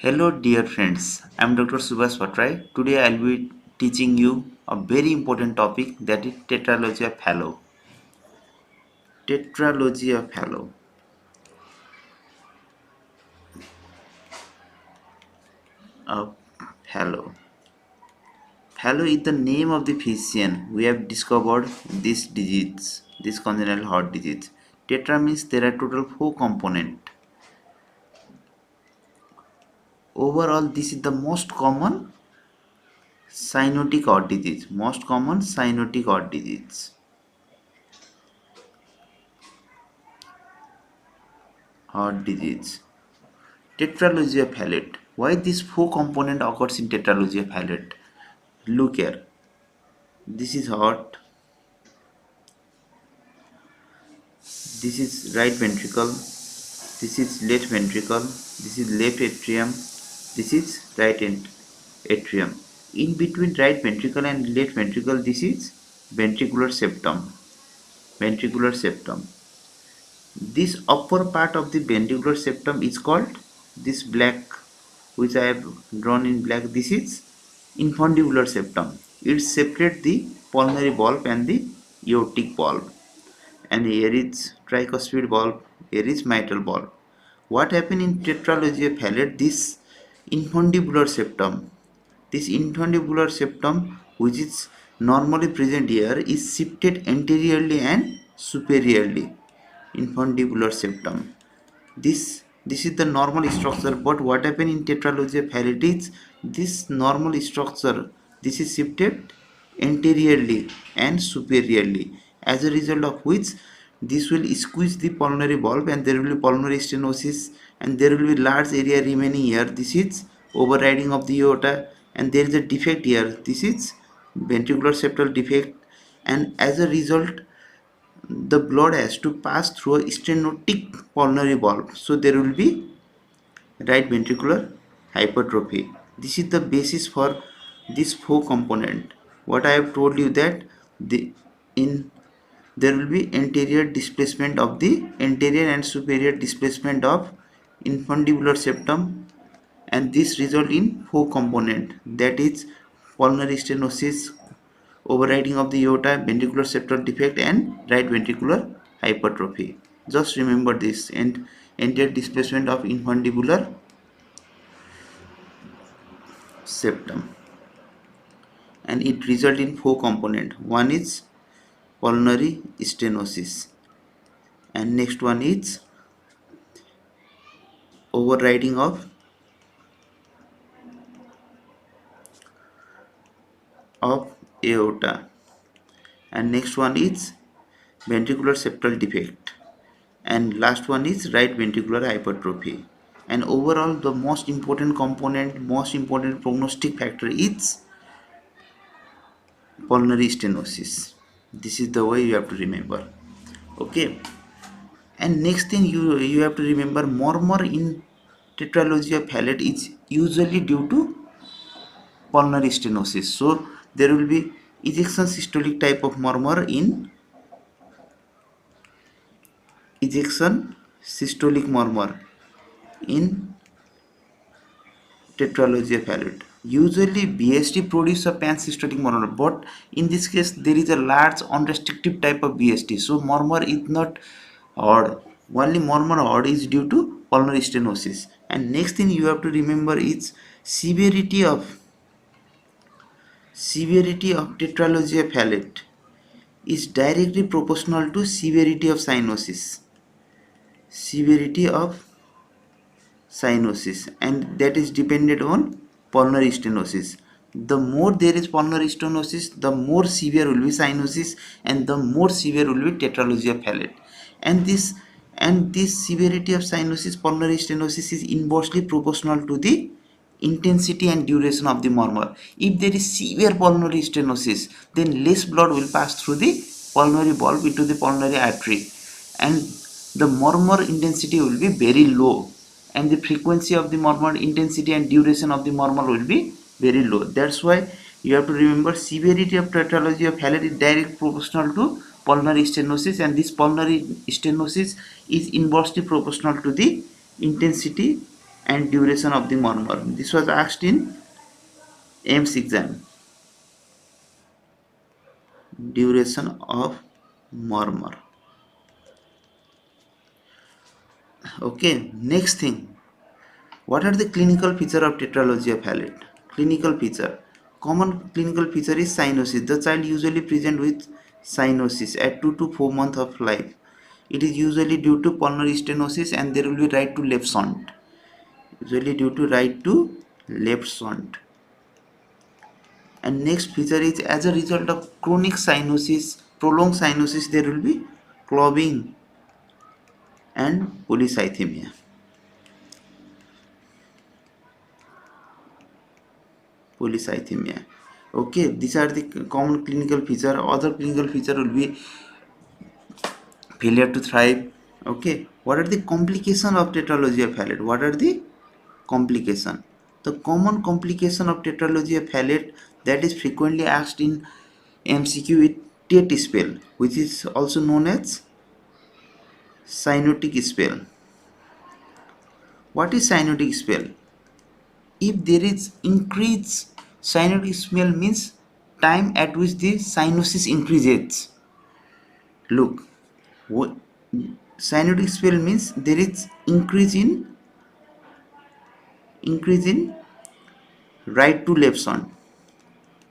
Hello dear friends, I am Dr. Subhas Patrai. Today I will be teaching you a very important topic, that is Tetralogy of Fallot. Tetralogy of Fallot. Of Fallot. Fallot is the name of the physician who have discovered this disease, this congenital heart disease. Tetra means there are total 4 components. Overall, this is the most common cyanotic heart disease. Most common cyanotic heart disease. Heart disease. Tetralogy of Fallot. Why this 4 component occurs in tetralogy of Fallot? Look here. This is heart. This is right ventricle. This is left ventricle. This is left atrium. This is atrium. In between right ventricle and left ventricle, this is ventricular septum. Ventricular septum. This upper part of the ventricular septum is called this black, which I have drawn in black. This is infundibular septum. It separates the pulmonary valve and the aortic valve. And here is tricuspid valve, here is mitral valve. What happened in tetralogy of Fallot? This infundibular septum, which is normally present here, is shifted anteriorly and superiorly. Infundibular septum. This is the normal structure, but what happened in tetralogy of Fallot is this normal structure, this is shifted anteriorly and superiorly, as a result of which this will squeeze the pulmonary valve and there will be pulmonary stenosis and there will be large area remaining here. This is overriding of the aorta and there is a defect here. This is ventricular septal defect, and as a result the blood has to pass through a stenotic pulmonary valve, so there will be right ventricular hypertrophy. This is the basis for this 4 component. What I have told you, that there will be anterior displacement of the anterior and superior displacement of infundibular septum, and this result in 4 component, that is pulmonary stenosis, overriding of the aorta, ventricular septal defect, and right ventricular hypertrophy. Just remember this, and anterior displacement of infundibular septum, and it result in 4 component. One is pulmonary stenosis, and next one is overriding of aorta, and next one is ventricular septal defect, and last one is right ventricular hypertrophy. And overall, the most important component, most important prognostic factor is pulmonary stenosis. This is the way you have to remember. Okay, and next thing you have to remember, murmur in tetralogy of Fallot is usually due to pulmonary stenosis. So there will be ejection systolic type of murmur in ejection systolic murmur in tetralogy of Fallot. Usually BST produce a pansystolic murmur, but in this case there is a large unrestricted type of BST, so murmur is not odd. Only murmur odd is due to pulmonary stenosis. And next thing you have to remember is severity of tetralogy of Fallot is directly proportional to severity of cyanosis. Severity of cyanosis, and that is dependent on pulmonary stenosis. The more there is pulmonary stenosis, the more severe will be cyanosis, and the more severe will be tetralogy of Fallot. And this severity of cyanosis, pulmonary stenosis, is inversely proportional to the intensity and duration of the murmur. If there is severe pulmonary stenosis, then less blood will pass through the pulmonary valve into the pulmonary artery, and the murmur intensity will be very low, and the frequency of the murmur, intensity and duration of the murmur will be very low. That's why you have to remember severity of tetralogy of Fallot is directly proportional to pulmonary stenosis, and this pulmonary stenosis is inversely proportional to the intensity and duration of the murmur. This was asked in AIMS exam. Duration of murmur. Okay, next thing. What are the clinical feature of tetralogy of Fallot? Clinical feature. Common clinical feature is cyanosis. The child usually present with cyanosis at 2 to 4 months of life. It is usually due to pulmonary stenosis and there will be right to left shunt. Usually due to right to left shunt. And next feature is as a result of chronic cyanosis, prolonged cyanosis, there will be clogging and polycythemia. Polycythemia. Okay, these are the common clinical feature. Other clinical feature will be failure to thrive. Okay, what are the complication of tetralogy of Fallot? What are the complication? The common complication of tetralogy of Fallot that is frequently asked in MCQ with Tet spell, which is also known as cyanotic spell. What is cyanotic spell? If there is increase, cyanotic spell means time at which the cyanosis increases. Look, what cyanotic spell means there is increase in right to left shunt.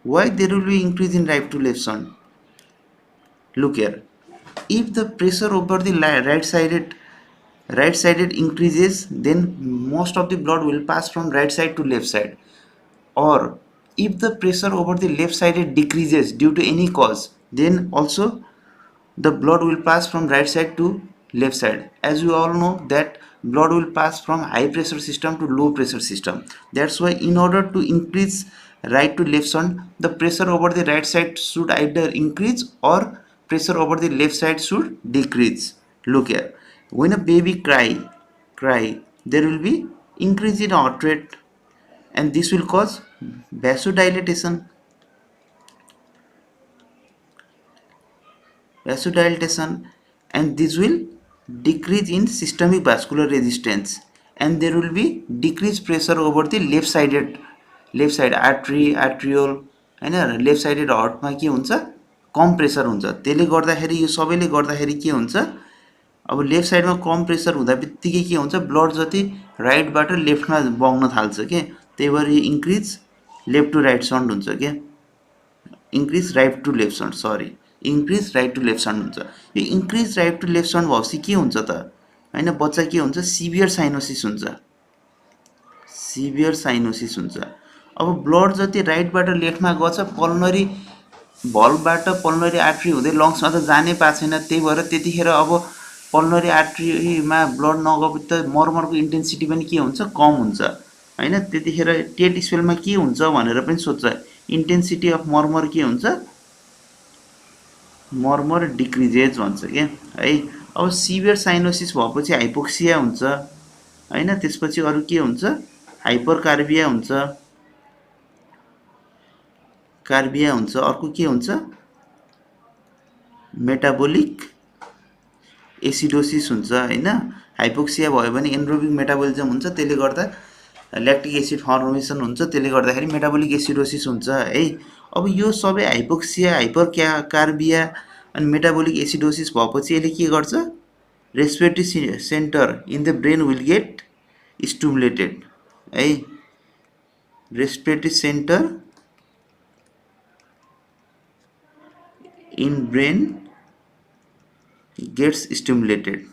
Why there will be increase in right to left shunt? Look here. If the pressure over the right sided increases, then most of the blood will pass from right side to left side. Or if the pressure over the left sided decreases due to any cause, then also the blood will pass from right side to left side. As you all know that blood will pass from high pressure system to low pressure system. That's why in order to increase right to left shunt, the pressure over the right side should either increase or pressure over the left side should decrease. Look here, when a baby cry, there will be increase in heart rate and this will cause vasodilatation, and this will decrease in systemic vascular resistance and there will be decreased pressure over the left side artery arteriole हैन left sided हार्टमा के हुन्छ कम pressure हुन्छ त्यसले गर्दाखेरि यो सबैले गर्दाखेरि के हुन्छ अब लेफ्ट साइडमा कम प्रेसर हुँदा बित्तिकै के हुन्छ ब्लड जति राइटबाट लेफ्टमा बग्न थाल्छ के त्यही भएर यो increase left to right shunt हुन्छ के increase right to left shunt, sorry, increase right to left shunt हुन्छ यो increase right to left shunt भएपछि के हुन्छ त हैन बच्चा के हुन्छ सिभियर साइनोसिस हुन्छ अब ब्लड जति राइटबाट लेफ्टमा गछ पल्मनरी भल्भबाट पल्मनरी आर्टरी हुँदै लङ्समा त जानै पाएको छैन त्यही भएर त्यतिखेर अब पल्मनरी आर्टरीमा ब्लड नगएपछि त मर्मरको इन्टेन्सिटी पनि के हुन्छ कम हुन्छ हैन त्यतिखेर टेट स्पेलमा के हुन्छ भनेर पनि सोध्छ इन्टेन्सिटी अफ मर्मर के हुन्छ मर्मर डिक्रिजेज भन्छ के है अब सिभियर साइनोसिस भएपछि हाइपोक्सिया हुन्छ हैन त्यसपछि अरु के हुन्छ हाइपरकार्बिया हुन्छ अर्को के हुन्छ मेटाबोलिक एसिडोसिस हुन्छ हैन हाइपोक्सिया भयो भने एनरोबिक मेटाबोलिजम हुन्छ त्यसले गर्दा ल्याक्टिक एसिड फर्मेसन हुन्छ त्यसले गर्दाखेरि मेटाबोलिक एसिडोसिस हुन्छ है अब यो सबै हाइपोक्सिया हाइपरकार्बिया अनि मेटाबोलिक एसिडोसिस भएपछि यसले के गर्छ respiratory centre in the brain will get stimulated है respiratory centre in brain gets stimulated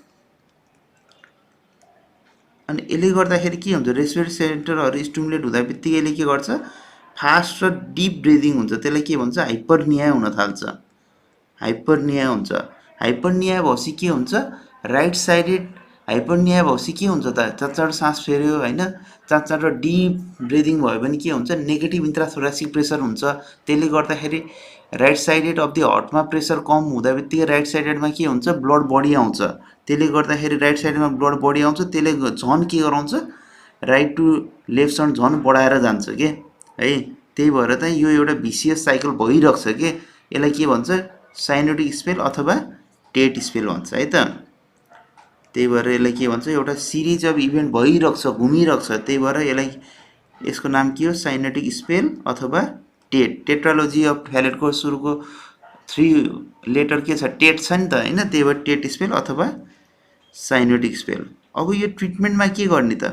अनि यसले गर्दाखेरि के हुन्छ रेस्पिरेटरी सेन्टरहरु स्टिमुलेट हुँदा बित्तिकै यसले के गर्छ फास्ट र डीप ब्रिदिङ हुन्छ त्यसलाई के भन्छ हाइपरनिया हुन थाल्छ हाइपरनिया हुन्छ हाइपरनिया भएपछि के हुन्छ राइट साइडेड हाइपरनिया भएपछि के हुन्छ त चाँचाडो सास फेर्यो हैन चाँचाडो डीप ब्रिदिङ भयो भने के हुन्छ नेगेटिभ इन्ट्राथोरासिक प्रेसर हुन्छ त्यसले गर्दाखेरि राइट साइडेड अफ द हार्टमा प्रेसर कम हुँदा बित्तिकै राइट साइडेडमा के हुन्छ ब्लड बढी आउँछ त्यसले गर्दाखेरि राइट साइडमा ब्लड बढी आउँछ त्यसले झन के गराउँछ राइट टु लेफ्ट सन्ट झन बढाएर जान्छ के है त्यही भएर त यो एउटा भिसियस साइकल भइरहेको छ के यसलाई के भन्छ साइनोटिक स्पेल अथवा टेट स्पेल भन्छ है त त्यही भएर यसलाई के भन्छ, एउटा सिरिज अफ इभेन्ट भइरहेको छ, घुमिरहेको छ, त्यही भएर यसलाई, यसको नाम के हो, साइनेटिक स्पेल अथवा टेट। टेट्रालोजी अफ फ्यालेटको सुरुको 3 लेटर के छ, टेट छ नि त होइन, त्यही भएर टेट स्पेल अथवा साइनेटिक स्पेल। अब यो ट्रिटमेन्टमा के गर्ने त,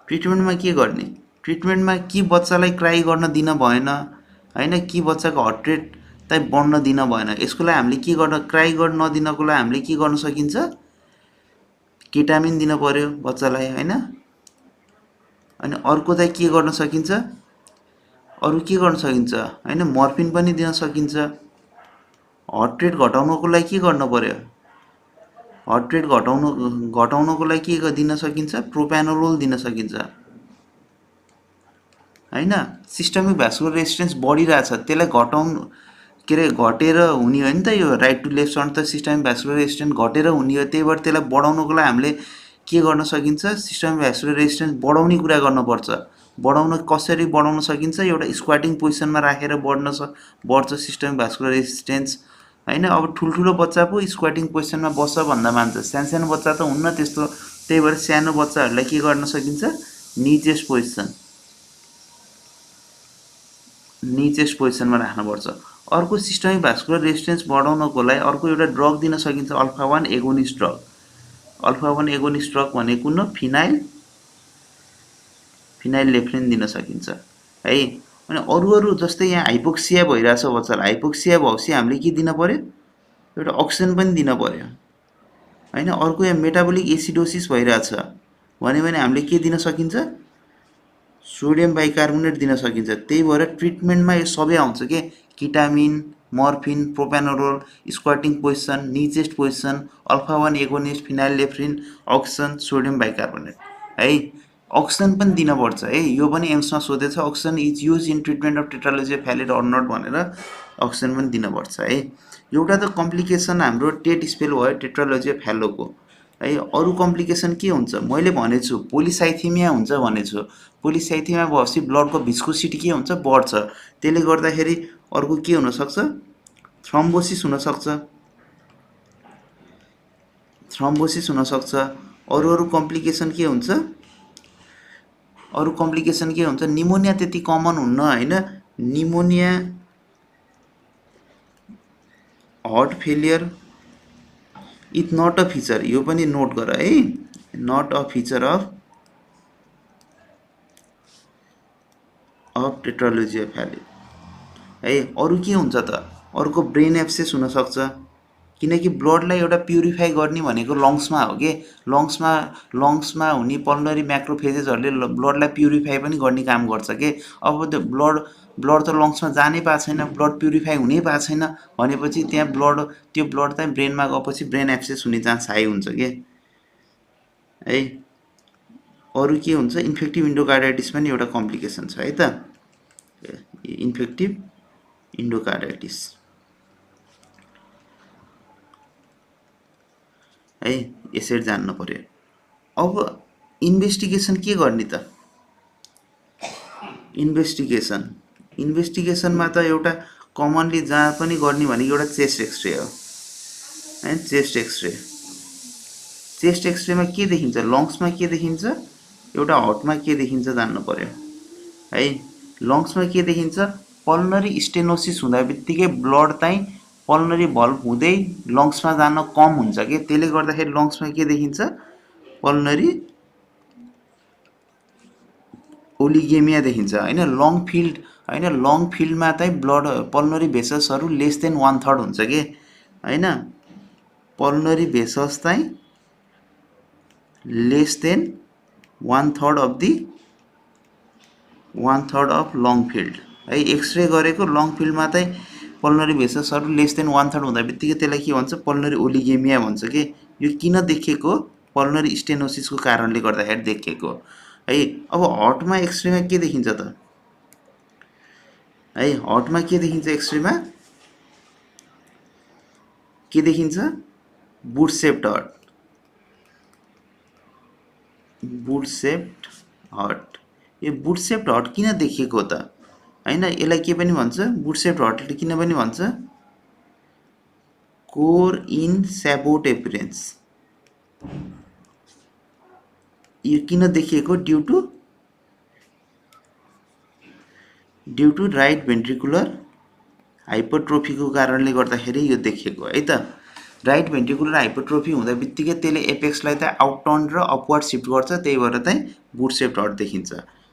ट्रिटमेन्टमा के गर्ने, ट्रिटमेन्टमा कि बच्चालाई क्राई गर्न दिन भएन होइन, कि बच्चाको हार्ट रेट चाहिँ बढ्न दिन भएन। यसको लागि हामीले के गर्न, क्राई गर्न नदिनको लागि हामीले के गर्न सकिन्छ, केटामिन दिन पर्यो बच्चालाई होइन। अनि अर्को चाहिँ के गर्न सकिन्छ, अरू के गर्न सकिन्छ होइन, मर्फिन पनि दिन सकिन्छ। हार्ट रेट घटाउनको लागि के गर्न पर्यो, हार्ट रेट घटाउनको लागि के दिन सकिन्छ, प्रोप्यानोलोल दिन सकिन्छ होइन। सिस्टमिक भ्यास्कुलर रेजिस्टेन्स बढिरहेछ, त्यसलाई घटाउनु, के अरे घटेर हुने हो नि त, यो राइट टु लेफ्ट सन्ट त सिस्टमिक भ्यास्कुलर रेजिस्टेन्स घटेर हुने हो। त्यही भएर त्यसलाई बढाउनको लागि हामीले के गर्न सकिन्छ, सिस्टमिक भ्यास्कुलर रेजिस्टेन्स बढाउने कुरा गर्नुपर्छ। बढाउन कसरी बढाउन सकिन्छ, एउटा स्क्वाटिङ पोजिसनमा राखेर बढ्छ सिस्टमिक भ्यास्कुलर रेजिस्टेन्स होइन। अब ठुल्ठुलो बच्चा पो स्क्वाटिङ पोजिसनमा बस्छ भन्दा मान्छ, सानो बच्चा त हुन्न त्यस्तो। त्यही भएर सानो बच्चाहरूलाई के गर्न सकिन्छ, निचेस्ट पोजिसनमा राख्नुपर्छ। अर्को सिस्टमिक भ्यास्कुलर रेजिस्टेन्स बढाउनको लागि अर्को एउटा ड्रग दिन सकिन्छ, alpha 1 agonist drug. Alpha 1 agonist drug भनेको न फिनाइललेफ्रिन दिन सकिन्छ है। अनि अरू जस्तै यहाँ हाइपोक्सिया भइरहेछ बच्चालाई, हाइपोक्सिया भएपछि हामीले के दिन पर्यो, एउटा अक्सिजन पनि दिन पर्यो होइन। अर्को यहाँ मेटाबोलिक एसिडोसिस भइरहेछ भन्यो भने हामीले के दिन सकिन्छ, सोडियम बाइकार्बोनेट दिन सकिन्छ। त्यही भएर ट्रिटमेन्टमा यो सबै आउँछ के, ketamine, morphine, propranolol, squatting position, knee chest position, alpha 1 agonist, phenylephrine, oxygen, sodium bicarbonate है। अक्सिजन पनि दिनुपर्छ है, यो पनि एम्समा सोधेछ, oxygen is use in treatment of tetralogy Fallot or not भनेर अक्सिजन पनि दिनुपर्छ है। एउटा त कम्प्लिकेसन हाम्रो टेट स्पेल भयो टेट्रालोजी फ्यालोको है। अरू कम्प्लिकेसन के हुन्छ, मैले भनेछु पोलिसाइथेमिया हुन्छ भनेछु। पोलिसाइथेमिया भएपछि ब्लडको भिस्कोसिटी के हुन्छ, बढ्छ। त्यसले गर्दाखेरि अर्को के हुनसक्छ, थ्रम्बोसिस हुनसक्छ। अरू कम्प्लिकेसन के हुन्छ, निमोनिया त्यति कमन हुन्न होइन। Pneumonia, heart failure is not a feature, यो पनि नोट गर है, not a feature of tetralogy Fallot है। अरू के हुन्छ त, अर्को ब्रेन एब्सेस हुनसक्छ, किनकि ब्लडलाई एउटा प्युरिफाई गर्ने भनेको लङ्समा हो कि, लङ्समा हुने पल्मनरी म्याक्रोफेजेसहरूले ब्लडलाई प्युरिफाई पनि गर्ने काम गर्छ कि। अब त्यो ब्लड त लङ्समा जानै पाएको छैन, ब्लड प्युरिफाई हुनै पाएको छैन भनेपछि त्यहाँ त्यो ब्लड चाहिँ ब्रेनमा गएपछि ब्रेन एब्सेस हुने चान्स हाई हुन्छ कि है। अरू के हुन्छ, इन्फेक्टिभ इन्डोकार्डाइटिस पनि एउटा कम्प्लिकेसन छ है त, इन्फेक्टिभ इन्डोकार्डाइटिस है, यसरी जान्नु पर्यो। अब इन्भेस्टिगेसन के गर्ने त, इन्भेस्टिगेसनमा त एउटा कमनली जहाँ पनि गर्ने भनेको एउटा चेस्ट एक्सरे हो है। चेस्ट एक्सरेमा के देखिन्छ, लङ्समा के देखिन्छ, एउटा हार्टमा के देखिन्छ जान्नु पर्यो है। लङ्समा के देखिन्छ, पल्मनरी स्टेनोसिस हुँदा बित्तिकै ब्लड चाहिँ पल्मनरी भल्भ हुँदै लङ्समा जान कम हुन्छ कि, त्यसले गर्दाखेरि लङ्समा के देखिन्छ, पल्मनरी ओलिगेमिया देखिन्छ होइन। लङ फिल्डमा चाहिँ ब्लड पल्मनरी भेसल्सहरू लेस देन 1/3 हुन्छ कि होइन। पल्मनरी भेसल्स चाहिँ less than 1/3 of long field है। एक्सरे गरेको लङ फिल्डमा चाहिँ पल्मनरी भेसल्सहरू लेस देन 1/3 हुँदा बित्तिकै त्यसलाई के भन्छ, पल्मनरी ओलिगेमिया भन्छ कि। यो किन देखिएको, पल्मनरी स्टेनोसिसको कारणले गर्दाखेरि देखिएको है। अब हार्टमा एक्सरेमा के देखिन्छ त है, हार्टमा के देखिन्छ, एक्सरेमा के देखिन्छ, बुट सेप्ड हार्ट। यो बुट सेप्ड हार्ट किन देखिएको त होइन, यसलाई के पनि भन्छ, बुट सेप्ड हार्टले किन पनि भन्छ, कोर इन स्याबोट एपिरेन्स यो किन देखिएको ड्यू टु राइट भेन्ट्रिकुलर हाइपरट्रोफीको कारणले गर्दाखेरि यो देखिएको है त। राइट भेन्ट्रिकुलर हाइपरट्रोफी हुँदा बित्तिकै त्यसले एपेक्सलाई त आउटटर्न र अपवर्ड सिफ्ट गर्छ, त्यही भएर चाहिँ बुट सेप्ड हर्ट देखिन्छ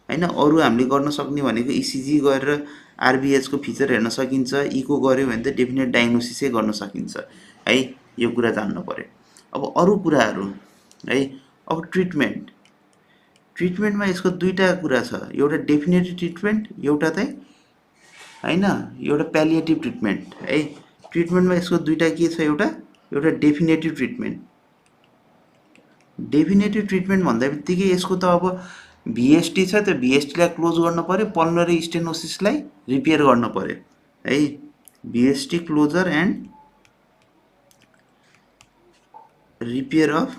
हैन। अरू हामीले गर्न सक्ने भनेको इसिजी गरेर आरबिएचको फिचर हेर्न सकिन्छ, इको गर्यो भने त डेफिनेट डायग्नोसिसै गर्न सकिन्छ है। यो कुरा जान्नु पर्यो। अब अरू कुराहरू है। अब ट्रिटमेन्टमा यसको दुईटा कुरा छ, एउटा डेफिनेटिभ ट्रिटमेन्ट, एउटा चाहिँ हैन एउटा प्यालिएटिभ ट्रिटमेन्ट है। ट्रिटमेन्टमा यसको दुईटा के छ, एउटा डेफिनेटिभ ट्रिटमेन्ट। डेफिनेटिभ ट्रिटमेन्ट भन्दा बित्तिकै यसको त अब भिएसटी छ, त्यो भिएसटीलाई क्लोज गर्न पर्यो, पल्मोनरी स्टेनोसिसलाई रिपेयर गर्न पर्यो है। VSD closure and repair of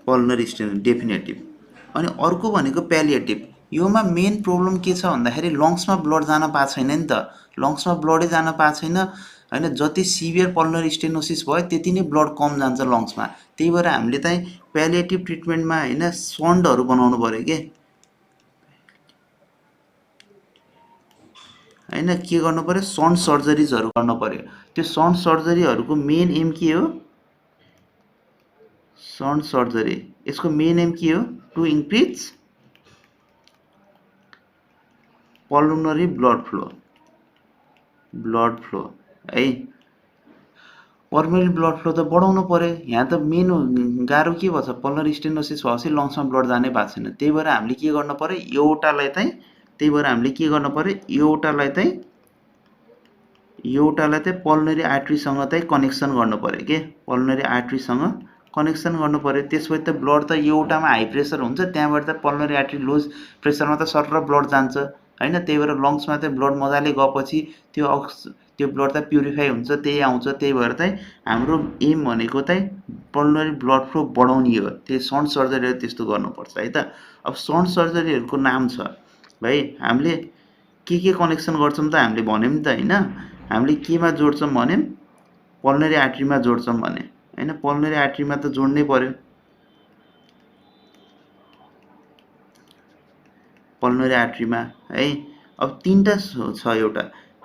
pulmonary stenosis definitive. अनि अर्को भनेको प्यालिएटिभ। योमा मेन प्रब्लम के छ भन्दाखेरि लङ्समा ब्लड जान पाएको छैन नि त। लङ्समा ब्लडै जान पाएको छैन हैन। जति सिभियर पल्मोनरी स्टेनोसिस भयो त्यति नै ब्लड कम जान्छ लङ्समा। त्यही भएर हामीले चाहिँ प्यालिएटिभ ट्रिटमेन्टमा हैन सन्डहरू बनाउनु पर्यो के हैन। के गर्नु पर्यो, सन्ड सर्जरीजहरू गर्न पर्यो। त्यो सन्ड सर्जरीहरूको मेन एम के हो, सन्ड सर्जरी यसको मेन एम के हो, to increase pulmonary blood flow है। पल्मोनरी ब्लड फ्लो त बढाउनु पर्यो। यहाँ त मेन गाह्रो के भन्छ, पल्मोनरी स्टेनोसिस भएपछि लङ्समा ब्लड जानै भएको छैन। त्यही भएर हामीले के गर्नु पर्यो, एउटालाई चाहिँ पल्मोनरी आर्ट्रीसँग चाहिँ कनेक्सन गर्नु पर्यो के, पल्मोनरी आर्ट्रीसँग कनेक्सन गर्नु पर्यो। त्यसपछि त ब्लड त एउटामा हाई प्रेसर हुन्छ, त्यहाँबाट त पल्मोनरी आर्ट्री लो प्रेसरमा त सर ब्लड जान्छ हैन। त्यही भएर लङ्समा चाहिँ ब्लड मजाले गएपछि त्यो ब्लड त प्युरिफाई हुन्छ, त्यही आउँछ। त्यही भएर चाहिँ हाम्रो एम भनेको चाहिँ पल्मोनरी ब्लड फ्लो बढाउने हो। त्यो सन्ड सर्जरीहरू त्यस्तो गर्नुपर्छ है त। अब सन्ड सर्जरीहरूको नाम छ है। हामीले के कनेक्सन गर्छौँ त हामीले भन्यौँ नि त हैन। हामीले केमा जोड्छौँ भन्यौँ, पल्मोनरी आर्ट्रीमा जोड्छौँ भने हैन। पल्मोनरी आर्ट्रीमा त जोड्नै पर्यो, पल्मोनरी आर्ट्रीमा है। अब तीनटा छ,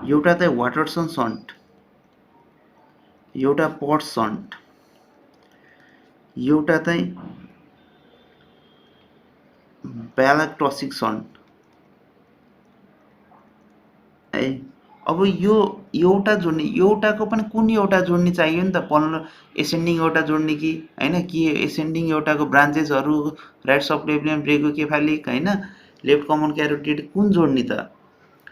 एउटा चाहिँ वाटरसन सन्ट, एउटा पट सन्ट, एउटा चाहिँ ब्यालाक्टोसिक सन्ट है। अब यो एउटा जोड्ने, एउटाको पनि कुन एउटा जोड्ने चाहियो नि त, एसेन्डिङ एउटा जोड्ने कि हैन, कि एसेन्डिङ एउटाको ब्रान्चेसहरू राइट सबक्लेवियन ब्रेकोकेफालिक हैन, लेफ्ट कमन क्यारोटिड कुन जोड्ने त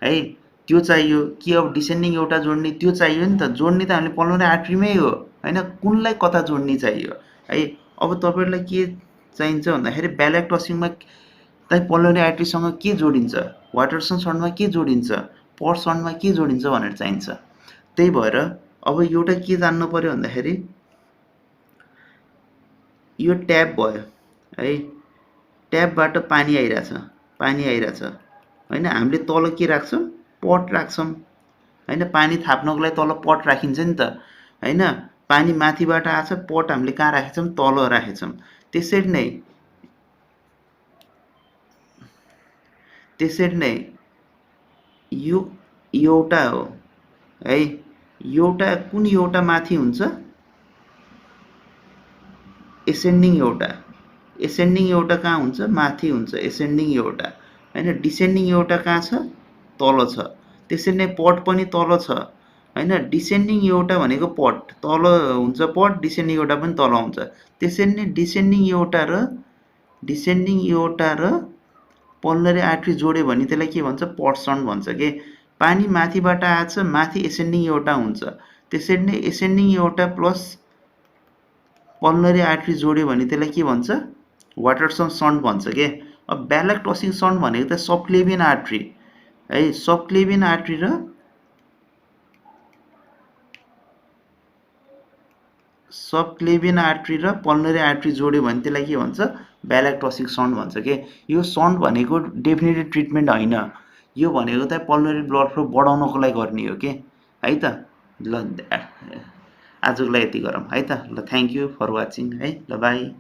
है, त्यो चाहियो कि अब डिसेन्डिङ एउटा जोड्ने त्यो चाहियो नि त। जोड्ने त हामीले पल्मोनरी आर्ट्रीमै हो हैन, कुनलाई कता जोड्ने चाहियो है। अब तपाईहरुलाई के चाहिन्छ भन्दाखेरि ब्यालाक्टोसिङमा चाहिँ पल्मोनरी आर्ट्रीसँग के जोडिन्छ, वाटरसन सन्डमा के जोडिन्छ, पट सन्डमा के जोडिन्छ भनेर चाहिन्छ। त्यही भएर अब एउटा के जान्नु पर्यो भन्दाखेरि यो ट्याप भयो है, ट्यापबाट पानी आइराछ हैन। हामीले तल के राख्छौँ, पट राख्छौँ हैन। पानी थाप्नको लागि तल पट राखिन्छ नि त हैन। पानी माथिबाट आछ, पट हामीले कहाँ राखेछौँ, तल राखेछौँ। त्यसरी नै यो एउटा हो है। एउटा कुन एउटा माथि हुन्छ, एसेन्डिङ एउटा कहाँ हुन्छ, माथि हुन्छ एसेन्डिङ एउटा हैन। डिसेन्डिङ एउटा कहाँ छ, तल छ। त्यसरी नै पट पनि तल छ हैन। डिसेन्डिङ एउटा भनेको पट तल हुन्छ, पट डिसेन्डिङ एउटा पनि तल हुन्छ। त्यसरी नै डिसेन्डिङ एउटा र पल्मोनरी आर्ट्री जोड्यो भने त्यसलाई के भन्छ, पट सन्ड भन्छ के। पानी माथिबाट आछ, माथि एसेन्डिङ एउटा हुन्छ। त्यसरी नै एसेन्डिङ एउटा प्लस पल्मोनरी आर्ट्री जोड्यो भने त्यसलाई के भन्छ, वाटरसन सन्ड भन्छ के। अब ब्यालाक्टोसिक सन्ड भनेको त सबक्लेवियन आर्ट्री है। सबक्लेवियन आर्ट्री र पल्मोनरी आर्ट्री जोड्यो भने त्यसलाई के भन्छ, ब्यालाक्टोसिक सन्ड भन्छ के। यो सन्ड भनेको डेफिनेटिभ ट्रिटमेन्ट होइन, यो भनेको त पल्मोनरी ब्लड फ्लो बढाउनको लागि गर्ने हो के है त। ल आजको लागि यति गरौँ है त। ल थ्याङ्क यू फर वाचिङ है। ल बाई।